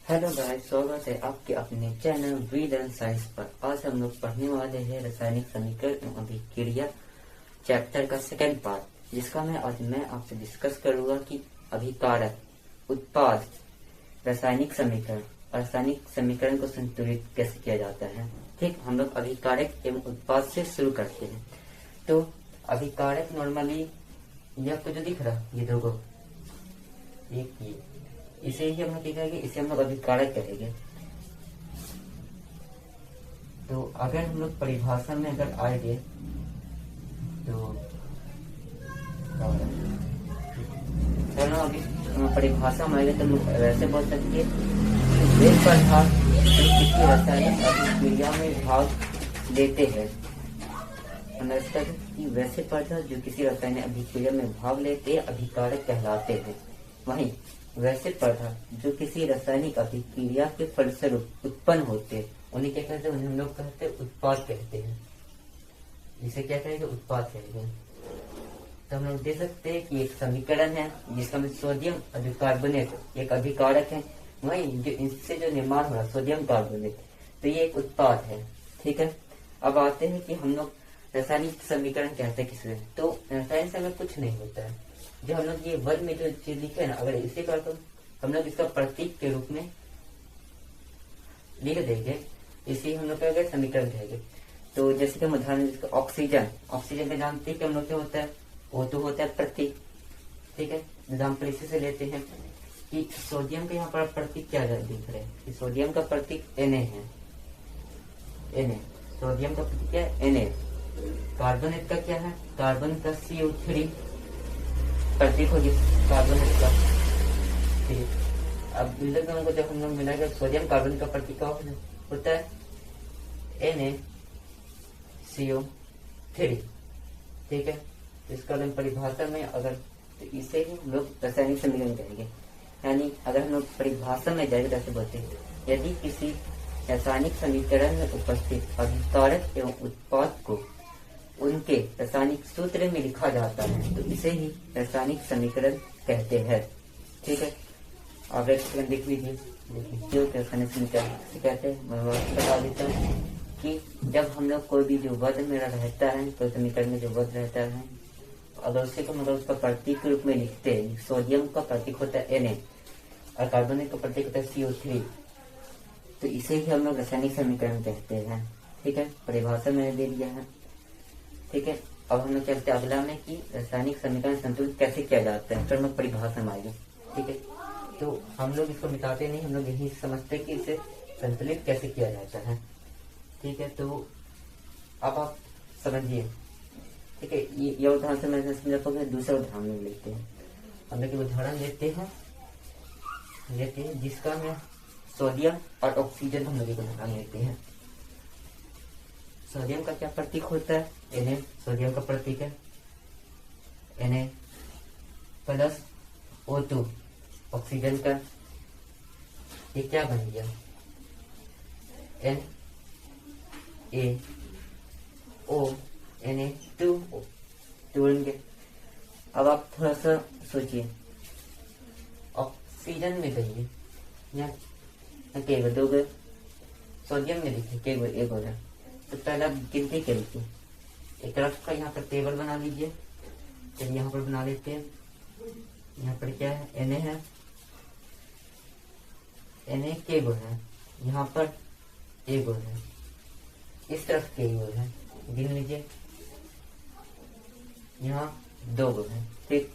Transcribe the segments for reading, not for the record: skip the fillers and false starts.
Hello guys, स्वागत है आपके अपने चैनल वीड एंड साइंस पर। आज हम लोग पढ़ने वाले हैं रासायनिक समीकरण एवं अभिक्रिया चैप्टर का सेकंड पार्ट, जिसका मैं आपसे डिस्कस करूंगा कि अभिकारक, उत्पाद, रासायनिक समीकरण को संतुलित कैसे किया जाता है। ठीक, हम लोग अभिकारक एवं उत्पाद से शुरू करते हैं। तो अभिकारक नॉर्मली ये आपको जो दिख रहा ये दो को एक इसे ही हम लोग क्या करेंगे, इसे हम लोग अभिकारक करेंगे। तो अगर हम लोग परिभाषा में अगर आएंगे तो अभी परिभाषा में आएंगे तो लोग वैसे बोल सकते वे पदार्थ जो किसी रासायनिक अभिक्रिया में भाग लेते हैं, कि वैसे पदार्थ जो किसी रासायनिक अभिक्रिया में भाग लेते हैं अभिकारक कहलाते हैं। वहीं वैसे पदार्थ जो किसी रासायनिक अभिक्रिया के फलस्वरूप उत्पन्न होते उन्हें क्या कहते हैं, उन्हें हम लोग कहते हैं उत्पाद कहते हैं। इसे क्या कहेंगे, उत्पाद कहेंगे। तो हम लोग देख सकते हैं कि एक समीकरण है जिसका में सोडियम अभिकार्बोनेट एक अभिकारक है, वहीं जो इससे जो निर्माण हो रहा है सोडियम कार्बोनेट, तो ये एक उत्पाद है। ठीक है, अब आते हैं कि हम लोग रासायनिक समीकरण कहते हैं किसमें। तो रासायनिक समीकरण कुछ नहीं होता है, जो हम लोग ये वर्ड में जो चीज लिखे है ना, अगर इसी पर तो हम लोग इसका प्रतीक के रूप में लिख देंगे, इसी हम लोग क्या समीकरण कहेंगे। तो जैसे कि हम उदाहरण ऑक्सीजन का जानते हैं कि हम लोग क्या होता है, वो तो होता है प्रतीक। ठीक है, एग्जाम्पल इसी से लेते हैं कि सोडियम का यहाँ पर प्रतीक क्या दिख रहा है कि सोडियम का प्रतीक Na है। Na सोडियम का प्रतीक क्या है, Na। कार्बोनेट का क्या है, कार्बन का CO3 प्रतीक होगी कार्बोनेट का। अब इन दोनों को जब हम लोग मिलाएंगे सोडियम कार्बन का प्रतीक होता है NaCO3। ठीक है, इसका हम परिभाषा में अगर तो इसे ही हम लोग रासायनिक समीकरण कहेंगे। यानी अगर हम लोग परिभाषा में जाएंगे तो ऐसे बोलते हैं, यदि किसी रासायनिक समीकरण में उपस्थित अभिकारक एवं उत्पाद को उनके रासायनिक सूत्र में लिखा जाता है तो इसे ही रासायनिक समीकरण कहते हैं। ठीक है, अब एक सेकंड देख लीजिए, जो रासायनिक समीकरण कहते हैं मैं बता देता हूँ कि जब हम लोग कोई भी जो वध में रहता है, कोई समीकरण में जो वध रहता है, अगर उसे को मतलब उसका प्रतीक के रूप में लिखते हैं, सोडियम का प्रतीक होता है Na और कार्बोनेट का प्रतीक होता है CO3, तो इसे ही हम लोग रासायनिक समीकरण कहते हैं। ठीक है, परिभाषा मैंने दे दिया है। ठीक है, अब हम लोग चलते अगला में कि रासायनिक समीकरण संतुलित कैसे किया जाता है, फिर हम लोग परिभाषा में आएंगे। ठीक है, तो हम लोग इसको मिटाते नहीं, हम लोग यही समझते कि इसे संतुलित कैसे किया जाता है। ठीक है, तो अब आप समझिए। ठीक है, ये उदाहरण से मैं समझा पाऊंगा। दूसरा उदाहरण लेते हैं, हम लोग उदाहरण लेते हैं जिसका में सोडियम और ऑक्सीजन हम लोग उदाहरण लेते हैं। सोडियम का क्या प्रतीक होता है, Na। सोडियम का प्रतीक है Na प्लस O2। ऑक्सीजन का ये क्या बन गया, NaO Na2O बन गया। अब आप थोड़ा सा सोचिए, ऑक्सीजन में कहिए यहाँ दो गए, सोडियम में देखिए एक हो रहा है। तो पहले आप गिनती कर लीजिए, एक तरफ का यहाँ पर टेबल बना लीजिए। चलिए यहाँ पर बना लेते हैं। यहाँ पर क्या है, Na है, Na के गो है, यहाँ पर एक गो है, इस तरफ के गो है, गिन लीजिए, यहाँ दो गो है। ठीक,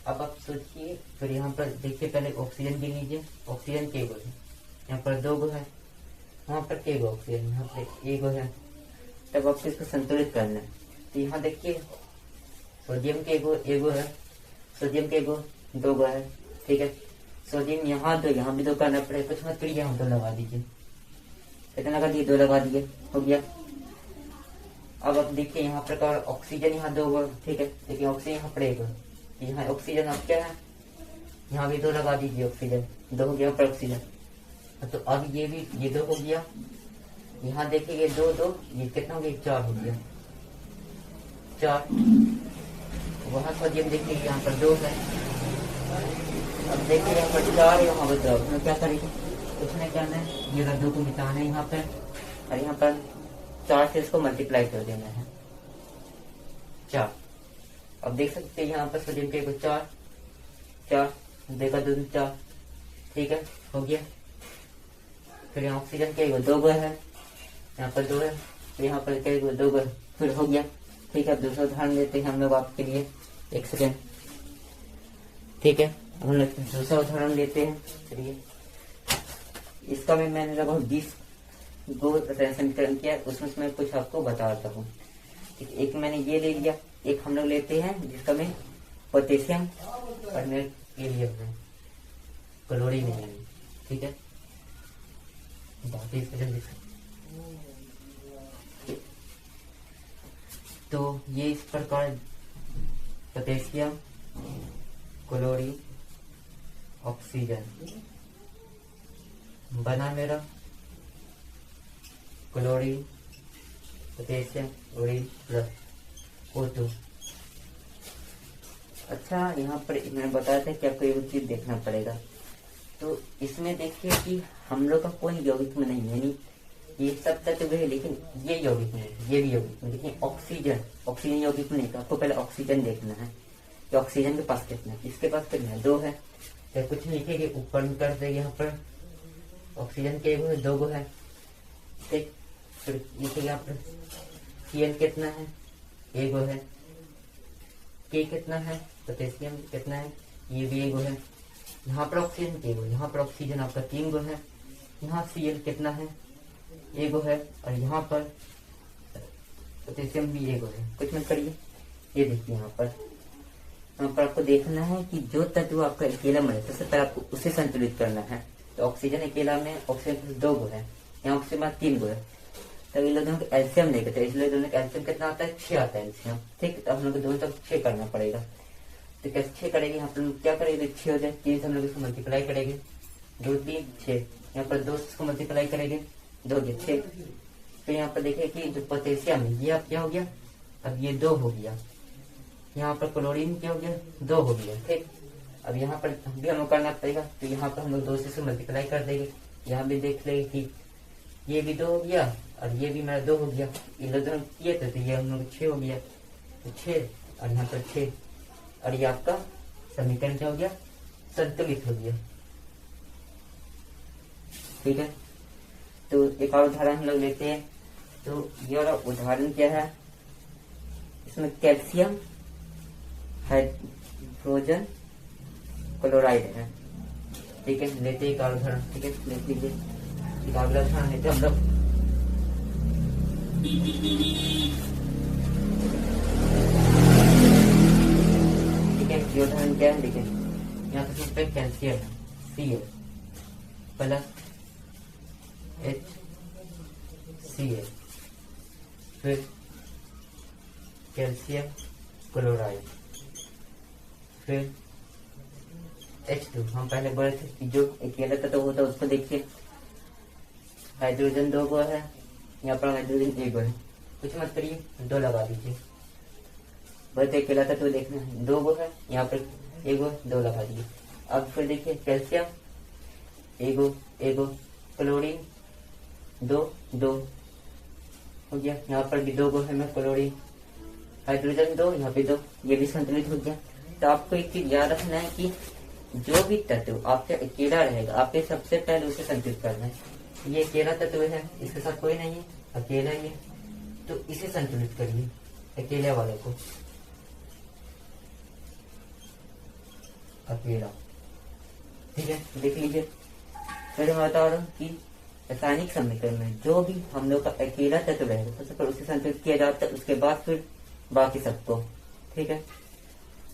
अब आप सोचिए, फिर यहाँ पर देखिए, पहले ऑक्सीजन गिन लीजिए, ऑक्सीजन के गो है, यहाँ पर दो गो है, वहां पर के गो ऑक्सीजन, यहाँ पर एक गो है। तब आपको इसको संतुलित करना है। तो यहाँ देखिए, सोडियम के एगो है, सोडियम के दो गो है। ठीक है, सोडियम यहाँ दो, यहाँ भी दो करना पड़ेगा, कुछ मत करिए, यहाँ दो लगा दीजिए। कितना लगा दिए, दो लगा दिए, हो गया। अब आप देखिए यहाँ प्रकार ऑक्सीजन यहाँ दो गो। ठीक है, देखिए ऑक्सीजन यहाँ पर एक, यहाँ ऑक्सीजन आप क्या है, यहाँ भी दो लगा दीजिए, ऑक्सीजन दो हो गया पर ऑक्सीजन। तो अब ये दो हो गया, यहाँ देखिए ये दो, ये कितना हो गया, 4 हो गया, 4। वहां सोडियम देखिए यहाँ पर 2 है, अब देखिए यहाँ पर 4 यहाँ पर 2, उसमें क्या करेंगे, उसमें करना है ये रद्दों को मिटाना है यहाँ पर, और यहाँ पर 4 से इसको मल्टीप्लाई कर देना है 4। अब देख सकते हैं यहाँ पर सोडियम के 4 4 देखा 2 4, ठीक है, हो गया। फिर यहाँ ऑक्सीजन के 2 है, यहाँ पर 2 है, फिर यहाँ पर के 2 है, फिर हो गया, ठीक है। अब दूसरा उदाहरण लेते हैं हम लोग आपके लिए, 1 सेकेंड, ठीक है। अब हम लोग दूसरा उदाहरण लेते हैं, चलिए। इसका भी मैंने लगभग 20 गो समीकरण किया, उसमें मैं कुछ आपको बताता हूँ। एक मैंने ये ले लिया, एक हम लोग लेते हैं जिसका में पोटेशियम और मैं ये लिया है क्लोरीन है, ठीक है। तो ये इस प्रकार पोटेशियम, क्लोरीन, ऑक्सीजन बना मेरा, chlorine, potassium, chlorine plus O2। अच्छा, यहाँ पर मैंने बताया था कि आपको एक चीज देखना पड़ेगा। तो इसमें देखिए कि हम लोग का कोई यौगिक में नहीं है, यानी ये सब तत्व है, लेकिन ये यौगिक में है, ये भी यौगिक में। देखिए ऑक्सीजन, ऑक्सीजन यौगिक में नहीं, तो आपको पहले ऑक्सीजन देखना है कि ऑक्सीजन के पास कितना है। इसके पास कितना है, 2 है, तो कुछ नहीं लिखेंगे, ऊपर में कर देंगे यहाँ पर ऑक्सीजन के 2 गो है, ठीक। फिर लिखेंगे यहाँ पर Cl कितना है, 1 गो है, K कितना है, पोटेशियम कितना है, ये भी 1 गो है। यहाँ पर ऑक्सीजन के 1 गो, यहाँ पर ऑक्सीजन आपका 3 गो है, यहाँ Cl कितना है, 1 गो है, और यहाँ पर पोटेशियम भी 1 गो है। कुछ मत करिए, ये देखिए यहाँ पर आपको देखना है कि जो तत्व आपका अकेला में है, सबसे पहले आपको उसे संतुलित करना है। तो ऑक्सीजन अकेला में ऑक्सीजन 2 गो है, यहाँ ऑक्सीजन 3 गो है, तब इन दोनों का एल्सियम लेके, तो इसलिए दोनों का एल्सियम कितना आता है, 6 आता है एल्सियम, ठीक। तो हम लोग दोनों तक 6 करना पड़ेगा। तो कैसे 6 करेंगे, यहाँ पर क्या करेंगे, 6 हो जाए, 3 से हम लोग इसको मल्टीप्लाई करेंगे, 2 3 6, यहाँ पर 2 को मल्टीप्लाई करेंगे, 2 6। फिर यहाँ पर देखिए कि जो पोटेशियम है ये अब क्या हो गया, अब ये 2 हो गया, यहाँ पर क्लोरीन क्या हो गया, 2 हो गया, ठीक। अब यहाँ पर भी हमें करना पड़ेगा, तो यहाँ पर हम लोग 2 से इसको मल्टीप्लाई कर देंगे। यहाँ भी देख लेंगे कि ये भी 2 हो गया और ये भी मेरा 2 हो गया, इन दोनों किए थे, तो ये हम लोग 6 हो गया, तो 6 और यहाँ पर 6, और ये आपका समीकरण क्या हो गया, संतुलित हो गया, ठीक है। तो एक और उदाहरण हम लोग लेते हैं। तो ये वाला उदाहरण क्या है, इसमें कैल्शियम हाइड्रोजन क्लोराइड है, ठीक है। लेते एक और उदाहरण, ठीक है, देख लीजिए। एक अगला उदाहरण लेते हम लोग, ठीक है। ये उदाहरण क्या है, देखिए यहाँ पे कैल्शियम है, Cl प्लस HCl, फिर कैल्शियम क्लोराइड, फिर H2। हम पहले बोले थे कि जो अकेला तत्व होता है उसको देखिए, हाइड्रोजन 2 गो है, यहाँ पर हाइड्रोजन 1 गो है, कुछ मत करिए, 2 लगा दीजिए। बोलते अकेला तत्व देखना है, 2 गो है, यहाँ पर 1 गो, 2 लगा दीजिए। अब फिर देखिए कैल्शियम 1 गो, क्लोरीन 2 हो गया, यहाँ पर भी 2 गो है, मैं क्लोरीन, हाइड्रोजन 2, यहाँ पे 2, ये भी संतुलित हो गया। तो आपको एक चीज याद रखना है कि जो भी तत्व आपका अकेला रहेगा, आपके सबसे पहले उसे संतुलित करना है। ये अकेला तत्व है, इसके साथ कोई नहीं है, अकेला ही है, तो इसे संतुलित करिए, अकेले वाले को, अकेला, ठीक है। देख लीजिए, फिर मैं बता रहा हूँ कि रासायनिक समीकरण में जो भी हम लोग का अकेला तत्व रहेगा, सबसे पहले उसे संतुलित किया जाता है, उसके बाद फिर बाकी सबको, ठीक है।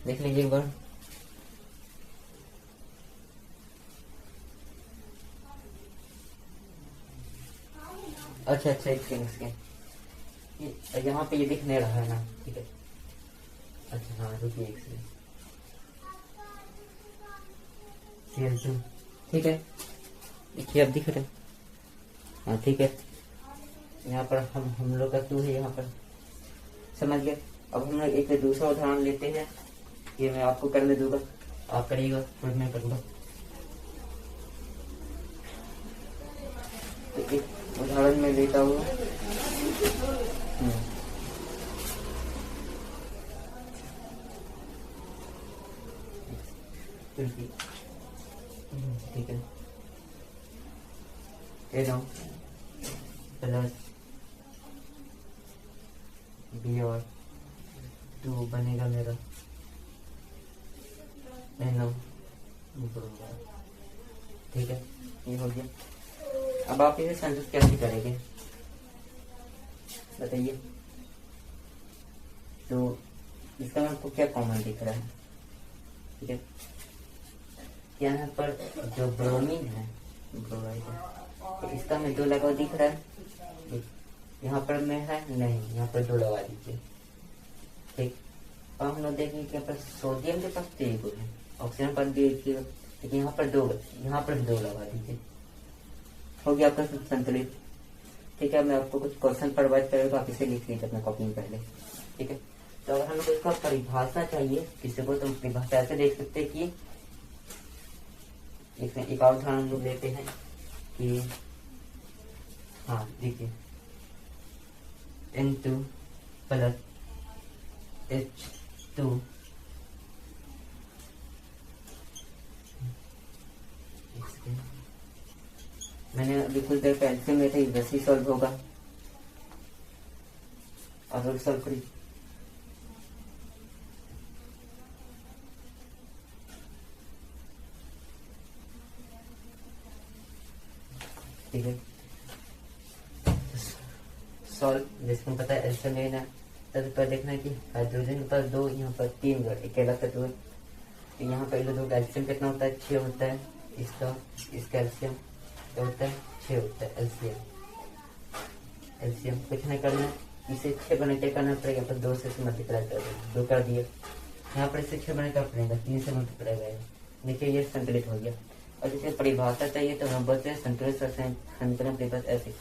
देख लीजिए एक बार, अच्छा एक सेकंड, यहाँ पे ये दिख नहीं रहा है ना, ठीक है। अच्छा हाँ, रुकिए एक सेकंड, Cl2, ठीक है, देखिए अब दिख रहा है, हाँ ठीक है। यहाँ पर हम लोग का 2 है, यहाँ पर समझ गए। अब हम लोग एक दूसरा उदाहरण लेते हैं, ये मैं आपको करने दूंगा। आप करिएगा फिर मैं करूँगा। तो एक उदाहरण में लेता हूँ। ठीक है, 10 प्लस बी और 2 बनेगा मेरा 9। ठीक है, ये हो गया। अब आप इसे संतुष्ट कैसे करेंगे बताइए। तो इसका आपको क्या कॉमन दिख रहा है? ठीक है, यहाँ पर जो ब्रोमीन है, ब्रोमाइड है, तो इसका में 2 लगा दिख रहा है। यहाँ पर में है नहीं, यहाँ पर 2 लगा दीजिए। ठीक, अब हम लोग देखेंगे कि यहाँ पर सोडियम के पास 3 गुण है, ऑक्सीजन पर देखिए, लेकिन यहाँ पर 2, यहाँ पर 2 लगा दीजिए। हो गया आपका संतुलित। ठीक है, मैं आपको कुछ क्वेश्चन प्रोवाइड करेगा, आप इसे लिख लीजिए अपने कॉपी में पहले। ठीक है, तो अगर हमको इसका परिभाषा चाहिए किसी को, तो परिभाषा ऐसे देख सकते हैं कि एक और उदाहरण हम लोग लेते हैं कि हाँ देखिए, N2 प्लस H2 मैंने अभी कुछ देर पहले में था, वैसे ही सॉल्व होगा। और सॉल्व करिए। ठीक है, सॉल्व जिसको पता है एल्सियम लेना, तब पर देखना है कि हाइड्रोजन के पास 2, यहाँ पर 3 अकेला तत्व। तो यहाँ पर दो कैल्शियम कितना होता है? 6 होता है। इसका एल्सियम क्या होता है? 6 होता है एल्सियम। एल्सियम कुछ नहीं करना, इसे 6 बना क्या करना पड़ेगा? पर 2 से मल्टीप्लाई कर देंगे, 2 कर दिए। यहाँ पर इसे 6 बना क्या पड़ेगा? 3 से मल्टीप्लाई करेगा। देखिए ये संतुलित हो गया। और इसे परिभाषा चाहिए तो हम बोलते हैं संतुलित समीकरण परिभाषा ऐसे: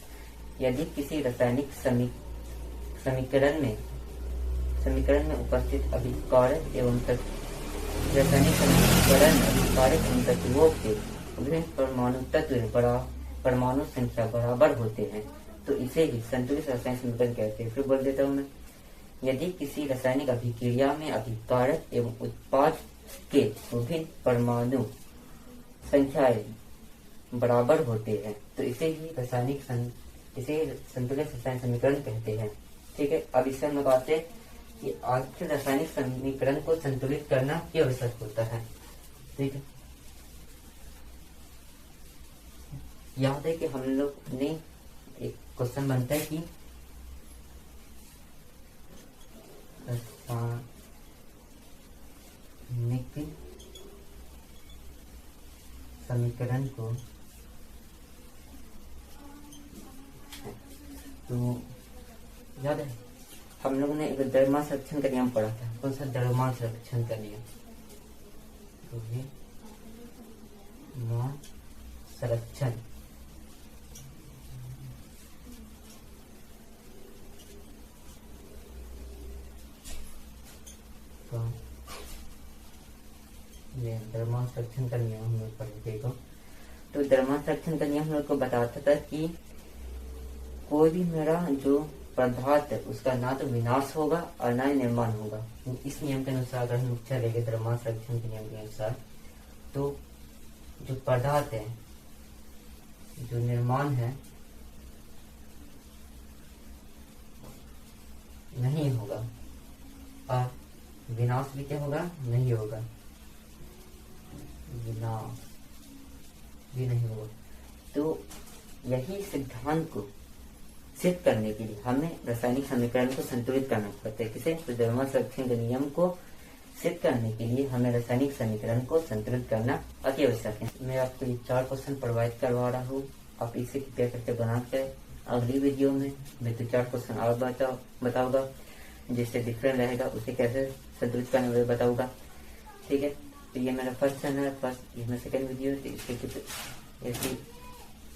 यदि किसी रासायनिक समीकरण में उपस्थित अभिकारक एवं रासायनिक समीकरण अभिकारक एवं तत्वों के विभिन्न परमाणु तत्व परमाणु संख्या बराबर होते हैं तो इसे ही संतुलित रासायनिक समीकरण कहते हैं। फिर बोल देता हूँ मैं, यदि किसी रासायनिक अभिक्रिया में अभिकारक एवं उत्पाद के विभिन्न परमाणु संख्याएं बराबर होते हैं तो इसे ही इसे संतुलित रासायनिक समीकरण कहते हैं। ठीक है, अब इससे हम बताते हैं कि आखिर रासायनिक समीकरण को संतुलित करना क्यों आवश्यक होता है। ठीक है, याद है कि हम लोग ने एक क्वेश्चन बनता है कि रासायनिक समीकरण को, तो याद है हम लोगों ने एक द्रव्यमान संरक्षण का नियम पढ़ा था। कौन सा? द्रव्यमान संरक्षण का नियम। द्रव्यमान संरक्षण द्रव्यमान संरक्षण का नियम हम लोग पढ़ेंगे। तो द्रव्यमान संरक्षण का नियम हम लोग को बताता था कि कोई भी मेरा जो पदार्थ है उसका ना तो विनाश होगा और ना ही निर्माण होगा। इस नियम के अनुसार अगर हम चलेंगे द्रव्यमान संरक्षण के नियम के अनुसार, तो जो पदार्थ है, जो निर्माण है, नहीं होगा और विनाश भी क्या होगा? नहीं होगा। विनाश भी नहीं होगा। तो यही सिद्धांत को सिद्ध करने के लिए हमें रासायनिक समीकरण को संतुलित करना पड़ता है। किसे? तो द्रव्यमान संरक्षण के नियम को सिद्ध करने के लिए हमें रासायनिक समीकरण को संतुलित करना अति आवश्यक है। मैं आपको ये 4 क्वेश्चन प्रोवाइड करवा रहा हूँ, आप इसे कृपया करके बना के अगली वीडियो में मैं तो 4 क्वेश्चन और बताऊंगा, जिससे डिफरेंट रहेगा उसे कैसे संतुलित करना मैं बताऊंगा। ठीक है, तो ये मेरा फर्स्ट चैनल है, ये मेरा सेकंड वीडियो। इसे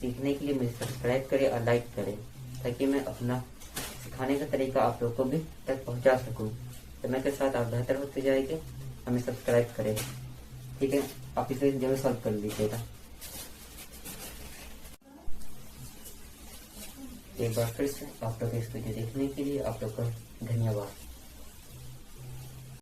सीखने के लिए मुझे सब्सक्राइब करें और लाइक करें, ताकि मैं अपना सिखाने का तरीका आप लोगों को भी तक पहुंचा सकूं। समय के साथ आप बेहतर होते जाएंगे, हमें सब्सक्राइब करें। ठीक है, आप इसे जरूर सॉल्व कर लीजिएगा। एक बार फिर से आप लोग इस वीडियो देखने के लिए आप लोग का धन्यवाद।